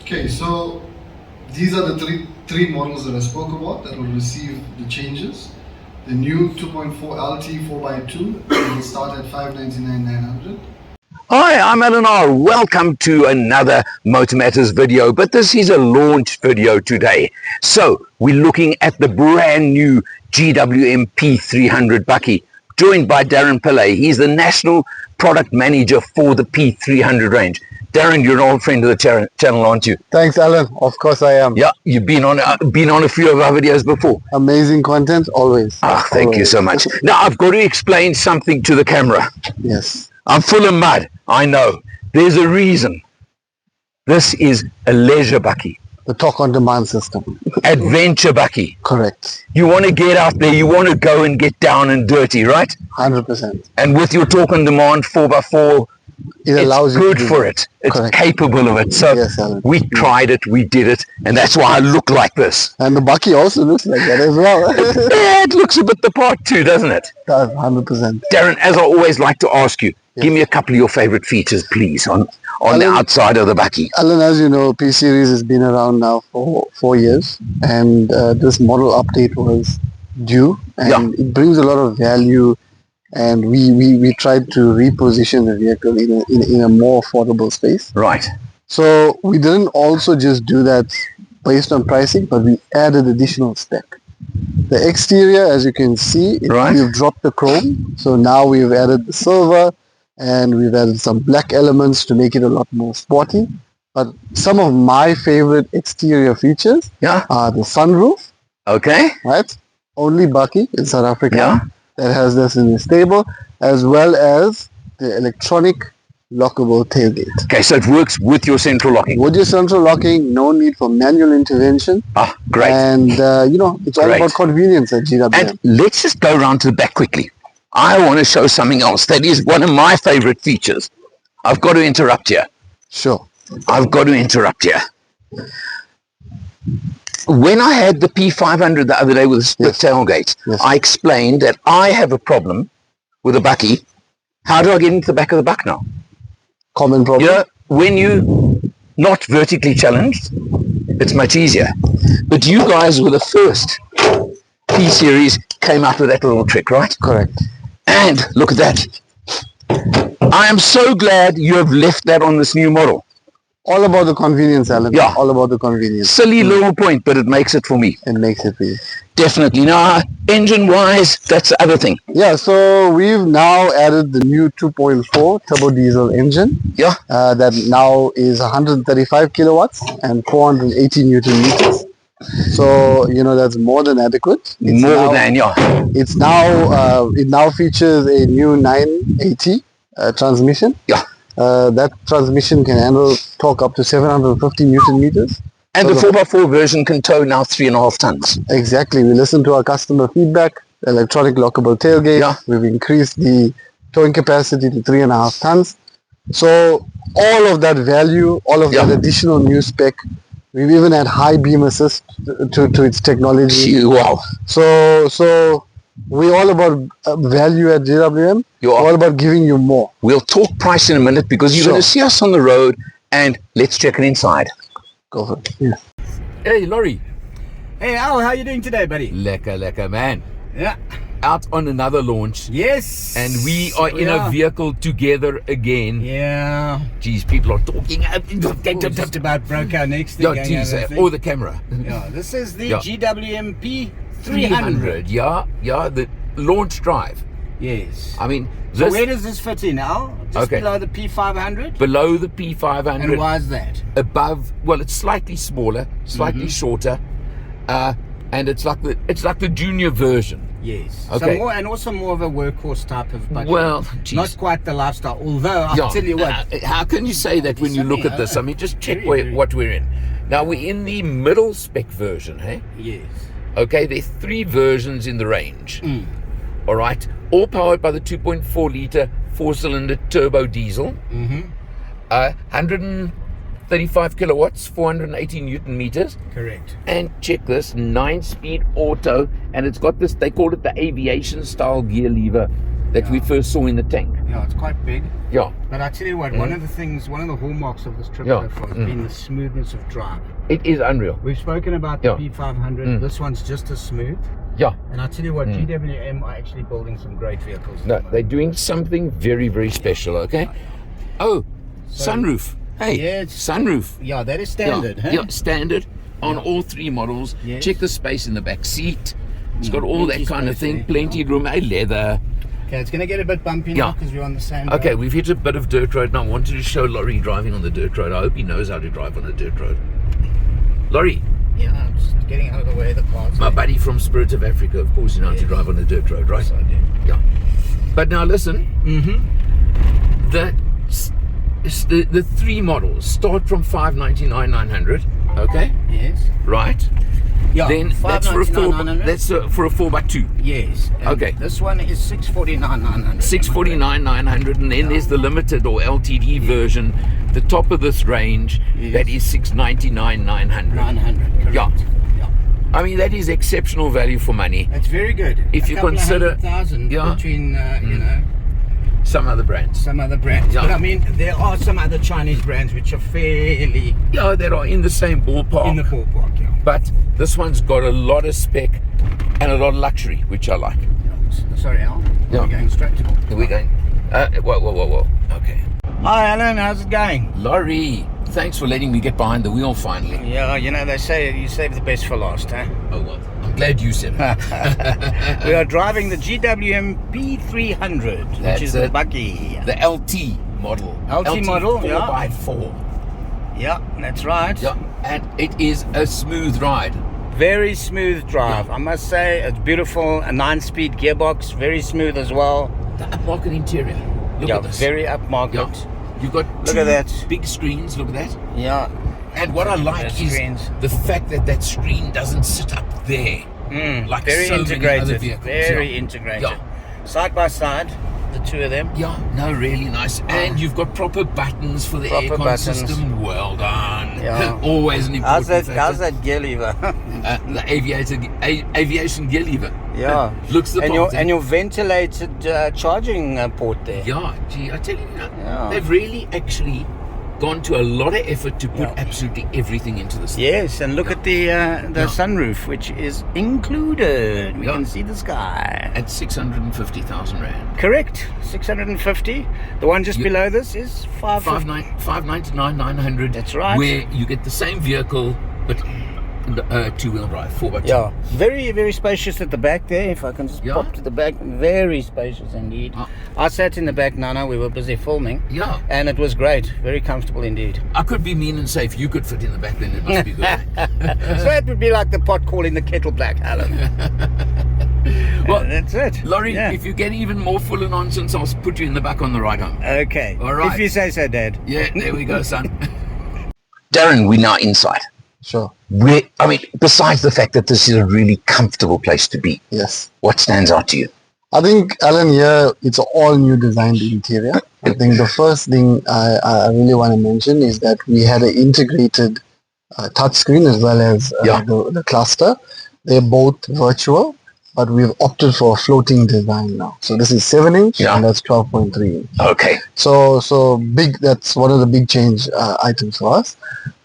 Okay, so these are the three models that I spoke about that will receive the changes. The new 2.4 LT 4x2 will start at 599,900. Hi, I'm Alan R. Welcome to another MotorMatters video, but this is a launch video today. So we're looking at the brand new GWM P300 Bucky, joined by Darren Pillay. He's the National Product Manager for the P300 range. Darren, you're an old friend of the channel, aren't you? Thanks, Alan. Of course I am. Yeah, you've been on a few of our videos before. Amazing content, always. Ah, thank you so much. Now, I've got to explain something to the camera. Yes. I'm full of mud, I know. There's a reason. This is a leisure bucky. The talk-on-demand system. Adventure bucky. Correct. You want to get out there, you want to go and get down and dirty, right? 100%. And with your talk-on-demand 4x4, It allows it's you good to do for that. it. It's Correct. capable of it. So Yes, Alan. we tried it, we did it, and that's why I look like this. And the Bucky also looks like that as well. Yeah, it looks a bit the part too, doesn't it? Does, 100%. Darren, as I always like to ask you, give me a couple of your favorite features, please, on the outside of the bucky. Alan, as you know, P Series has been around now for 4 years, and this model update was due, and it brings a lot of value, and we tried to reposition the vehicle in a more affordable space. Right. So we didn't also just do that based on pricing, but we added additional spec. The exterior, as you can see, we've dropped the chrome, so now we've added the silver, and we've added some black elements to make it a lot more sporty. But some of my favorite exterior features are the sunroof. Okay. Right? Only Bucky in South Africa that has this in the stable, as well as the electronic lockable tailgate. Okay, so it works with your central locking. With your central locking, no need for manual intervention. Ah, great. And, it's all about convenience at GWM. And let's just go around to the back quickly. I want to show something else that is one of my favorite features. I've got to interrupt here. Sure. I've got to interrupt here. When I had the P500 the other day with a split tailgate, I explained that I have a problem with a bucky. How do I get into the back of the buck now? Common problem. You know, when you're not vertically challenged, it's much easier. But you guys were the first P-Series came up with that little trick, right? Correct. And look at that. I am so glad you have left that on this new model. All about the convenience, Alan. Yeah. All about the convenience. Silly little point, but it makes it for me. It makes it for you. Definitely. Now, engine-wise, that's the other thing. Yeah, so we've now added the new 2.4 turbo diesel engine. Yeah. That now is 135 kilowatts and 480 Newton meters. So, that's more than adequate. It now features a new 980 transmission. Yeah. That transmission can handle torque up to 750 Newton meters. And the 4x4 version can tow now 3.5 tons. Exactly. We listen to our customer feedback, electronic lockable tailgate. Yeah. We've increased the towing capacity to 3.5 tons. So all of that value, all of that additional new spec, we've even had high beam assist to its technology. Wow. So we're all about value at GWM. You're all about giving you more. We'll talk price in a minute because you're going to see us on the road, and let's check it inside. Go for it. Yeah. Hey, Laurie. Hey, Al, how you doing today, buddy? Lekker, man. Yeah. Out on another launch. Yes. And we are in a vehicle together again. Yeah. Geez, people are talking. Just about broke our next thing. Yeah, geez. Or the camera. Yeah, this is the GWM P300. Yeah, the launch drive. Yes. I mean, so where does this fit in, Al? Just below the P500? Below the P500. And why is that? Above, well, it's slightly smaller, slightly shorter, and it's like the junior version. Yes. Okay. So and also more of a workhorse type of budget. Well, geez. Not quite the lifestyle. Although I'll tell you what. How can you say that when you look at this? I mean, just check what we're in. Now we're in the middle spec version, hey? Yes. Okay, there's 3 versions in the range. All right, all powered by the 2.4 liter 4-cylinder turbo diesel. 135 kilowatts, 480 Newton meters. Correct. And check this, 9-speed auto, and it's got this, they call it the aviation style gear lever that we first saw in the tank. Yeah, it's quite big. Yeah. But I tell you what, one of the hallmarks of this trip Yeah. so far has been the smoothness of drive. It is unreal. We've spoken about the Yeah. P500. This one's just as smooth. Yeah. And I tell you what, GWM are actually building some great vehicles. at No, the moment. they're doing something very, very special, okay? Oh, sunroof. Hey, Yeah, it's- sunroof. Yeah, that is standard. Yeah, huh? yeah, standard on all three models. Yes. Check the space in the back seat. It's got all that plenty kind of space thing. there. Plenty of room. Hey, leather. Okay, it's going to get a bit bumpy now Yeah. because we're on the same Okay, road. we've hit a bit of dirt road now. I wanted to show Laurie driving on the dirt road. I hope he knows how to drive on a dirt road. Laurie, Yeah, I'm just getting out of the way of the cars. my buddy from Spirit of Africa, of course you know how to Yes. drive on a dirt road, right? Yes, I do. Yeah. But now listen, the three models start from 599,900, okay? Yes. Right? Yeah, Then that's for a 599,900. that's for a 4x2. Yes. And Okay. This one is 649,900. 649,900, and then there's the limited or LTD version, the top of this range, Yes. that is 699,900. 900. Correct. Yeah. Yeah. I mean, that is exceptional value for money. That's very good. If A you couple of consider- 100,000 Yeah. between, you know, Some other brands. some other brands. Yeah. But I mean, there are some other Chinese brands which are fairly Yeah, that are in the same ballpark. in the ballpark. Yeah. But this one's got a lot of spec and a lot of luxury, which I like. Sorry, Al. Yeah. We're going straight to Are we going? Whoa. Okay. Hi, Alan. How's it going? Laurie, thanks for letting me get behind the wheel finally. Yeah, you know, they say you save the best for last, huh? Oh, well, I'm glad you said it. We are driving the GWM P300, which That's is the it. buggy. The LT model. LT model, 4x4. Yeah, that's right. Yeah, and it is a smooth ride. Very smooth drive. I must say, it's beautiful. A 9-speed gearbox, very smooth as well. The upmarket interior. Look Yeah, at this. very upmarket. Yeah. You've got Look two at that. big screens. Look at that. Yeah. And what I like The is screens. the fact that that screen doesn't sit up there. Like Very so many integrated. other vehicles. Very Yeah. integrated. Yeah. Side by side, the two of them. Yeah, no, really nice. And you've got proper buttons for the Proper aircon buttons. system. Well done. Yeah. Always an important factor. How's that gear lever? The aviation gear lever. Yeah. Looks the and part. your ventilated charging port there. Yeah, gee, I tell you, Yeah. they've really actually gone to a lot of effort to put absolutely everything into this. Yes, and look at the sunroof, which is included. We Yeah. can see the sky. At 650,000 rand. Correct. 650. The one just below this is 599,900. That's right. Where you get the same vehicle, but two-wheel drive, 4x2. Yeah, very, very spacious at the back there. If I can just Yeah. pop to the back, very spacious indeed. Ah. I sat in the back, Nana. We were busy filming, Yeah. and it was great. Very comfortable indeed. I could be mean and say if you could fit in the back, then it must be good. So it would be like the pot calling the kettle black, Alan. Well, That's it. Laurie, Yeah. if you get even more full of nonsense, I'll put you in the back on the ride home. Okay. All right. If you say so, Dad. Yeah, there we go, son. Darren, we're now inside. Sure. I mean, besides the fact that this is a really comfortable place to be, Yes. what stands out to you? I think, Alan, here it's an all new designed interior. I think the first thing I really want to mention is that we had an integrated touchscreen as well as the cluster. They're both virtual, but we've opted for a floating design now. So this is 7-inch and that's 12.3 inch. Okay. So big. That's one of the big change items for us.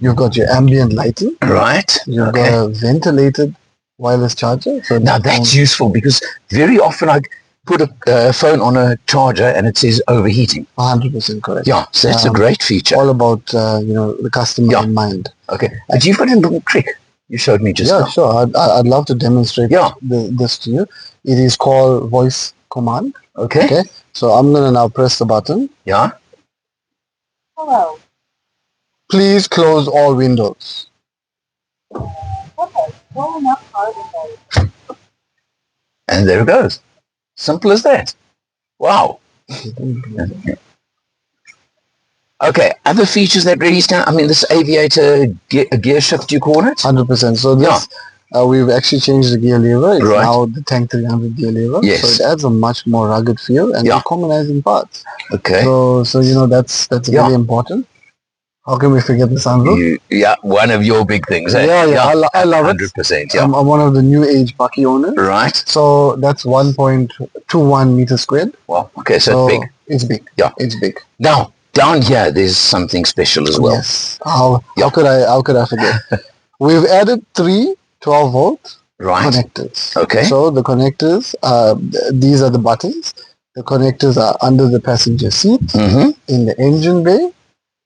You've got your ambient lighting. Right. You've got a ventilated wireless charger. So Now that's useful because very often I put a phone on a charger and it says overheating. 100% correct. Yeah, so that's a great feature. All about the customer in mind. Okay, but you've got a little trick you showed me just now. Sure. I'd love to demonstrate this to you. It is called voice command. Okay. So I'm gonna now press the button. Yeah. Hello. Please close all windows. Okay, rolling up car windows. And there it goes. Simple as that. Wow. Okay, other features that really stand. I mean, this aviator gear shift, you call it? 100%. So this, we've actually changed the gear lever. It's now the Tank 300 gear lever. Yes. So it adds a much more rugged feel and we're commonizing parts. Okay. So that's very important. How can we forget the sunroof? Yeah, one of your big things, eh? Yeah, I love it. 100%, yeah. I'm one of the new age Bucky owners. Right. So that's 1.21 meters squared. Wow, okay, so it's big. It's big. Yeah. It's big. Now, down here, there's something special as well. Yes. How could I forget? We've added 3 12-volt Right. connectors. Okay. So the connectors, these are the buttons. The connectors are under the passenger seat, Mm-hmm. in the engine bay,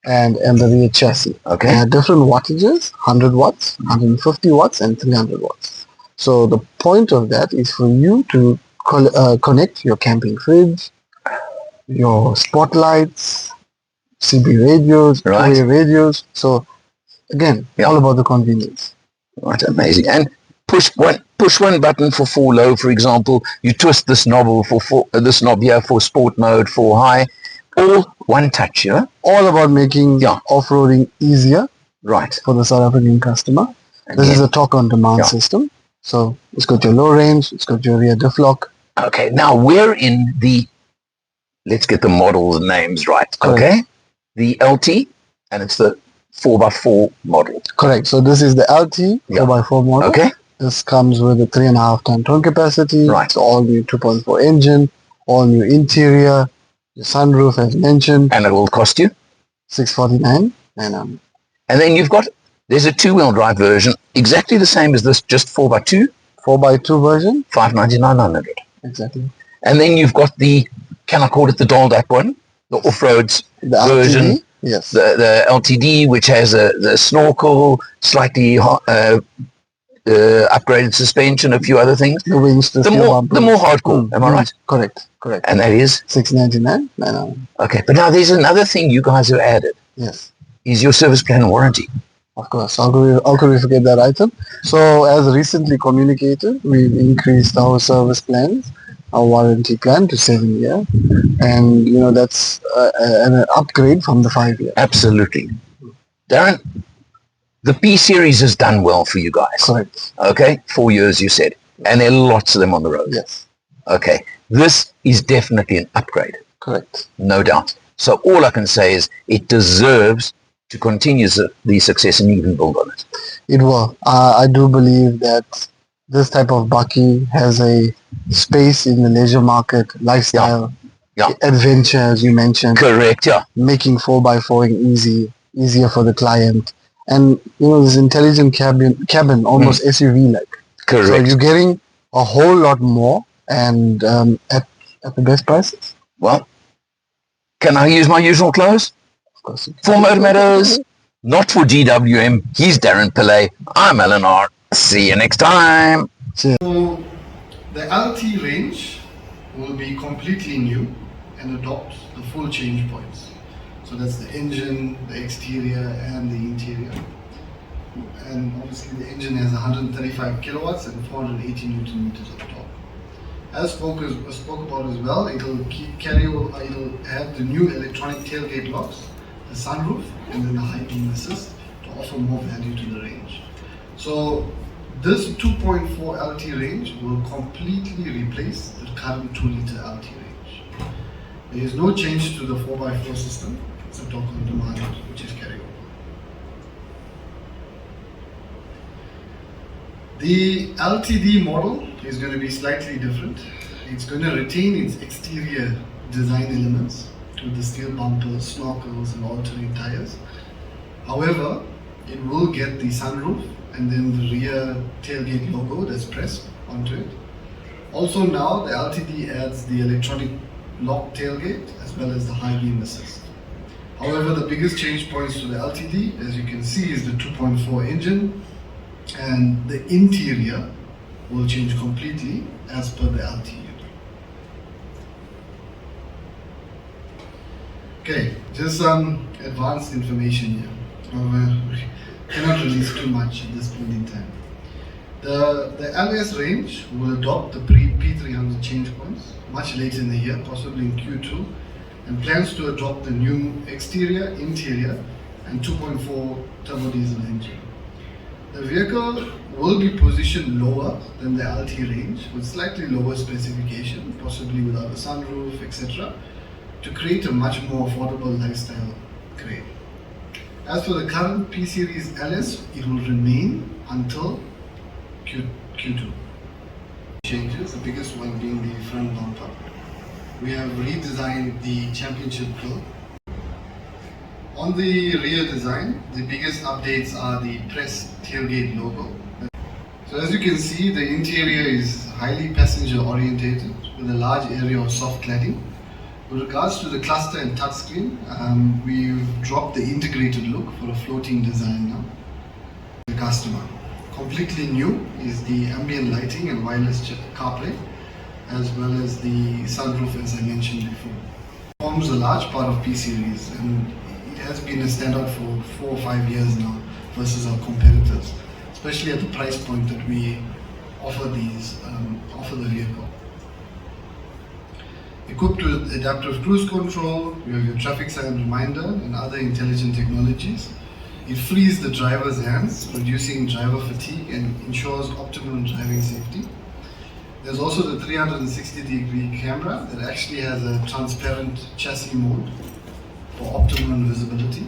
and the rear chassis. Okay. They are different wattages, 100 watts, 150 watts, and 300 watts. So the point of that is for you to connect your camping fridge, your spotlights, CB radios, Right. OA radios. So again, Yeah. all about the convenience. Right, amazing. And push one button for 4 low, for example. You twist this knob this knob here for sport mode, for high. All one touch, you know? All about making Yeah. off-roading easier Right. for the South African customer. This is Again. a torque-on-demand Yeah. system. So it's got your low range, it's got your rear diff lock. Okay, now we're in let's get the models names right, Correct. okay? The LT, and it's the 4x4 model. Correct. So this is the LT Yeah. 4x4 model. Okay? This comes with a 3.5 ton towing capacity. Right. It's all new 2.4 engine, all new interior, the sunroof as mentioned, And it will cost you. 649. And And then there's a 2-wheel drive version, exactly the same as this, just 4x2, 4x2 version. 599 Exactly. And then you've got can I call it the dolled up one? The off-roads The version. LTD. Yes. The LTD, which has the snorkel, slightly upgraded suspension, a few other things. The wings, the The more hardcore, am I right? Correct. And that is 699. okay. But now there's another thing you guys have added Yes. is your service plan and warranty. Of course. How could we forget that item? So as recently communicated, we've increased our service plans, our warranty plan to 7 year, and that's an upgrade from the 5 year. Absolutely, Darren. The P series has done well for you guys. Correct. Okay, 4 years you said, and there are lots of them on the road. Yes. Okay, this is definitely an upgrade, Correct. no doubt. So all I can say is it deserves to continue the success and even build on it. It will. I do believe that this type of Bucky has a space in the leisure market, lifestyle, Yeah. adventure, as you mentioned, Correct, yeah. making 4x4 easier for the client. And this intelligent cabin, almost SUV-like. So Correct. you're getting a whole lot more, and at the best prices. Well, can I use my usual close? Of course. For MotorMatters, not for GWM. He's Darren Pillay. I'm Eleanor. See you next time. So the LT range will be completely new and adopt the full change points. So that's the engine, the exterior, and the interior. And obviously the engine has 135 kilowatts and 480 newton meters of torque. As spoke about as well, it'll add the new electronic tailgate locks, the sunroof, and then the high beam assist to offer more value to the range. So this 2.4 LT range will completely replace the current 2-liter LT range. There is no change to the 4x4 system, it's a torque on demand which is carried over. The LTD model is going to be slightly different. It's going to retain its exterior design elements with the steel bumpers, snorkels, and all-terrain tires. However, it will get the sunroof and then the rear tailgate logo that's pressed onto it. Also now, the LTD adds the electronic lock tailgate as well as the high beam assist. However, the biggest change points to the LTD, as you can see, is the 2.4 engine, and the interior will change completely as per the LT unit. Okay, just some advanced information here. We cannot release too much at this point in time. The LS range will adopt the P300 change points much later in the year, possibly in Q2, and plans to adopt the new exterior, interior, and 2.4 turbo diesel engine. The vehicle will be positioned lower than the LT range with slightly lower specification, possibly without a sunroof, etc., to create a much more affordable lifestyle grade. As for the current P Series LS, it will remain until Q2. Changes, the biggest one being the front bumper. We have redesigned the championship grille. On the rear design, the biggest updates are the pressed tailgate logo. So as you can see, the interior is highly passenger orientated with a large area of soft cladding. With regards to the cluster and touchscreen, we've dropped the integrated look for a floating design now. The customer. Completely new is the ambient lighting and wireless CarPlay, as well as the sunroof, as I mentioned before. It forms a large part of P Series, and it has been a standout for 4 or 5 years now versus our competitors, especially at the price point that we offer the vehicle. Equipped with adaptive cruise control, you have your traffic sign reminder and other intelligent technologies. It frees the driver's hands, reducing driver fatigue and ensures optimum driving safety. There's also the 360-degree camera that actually has a transparent chassis mode for optimum visibility.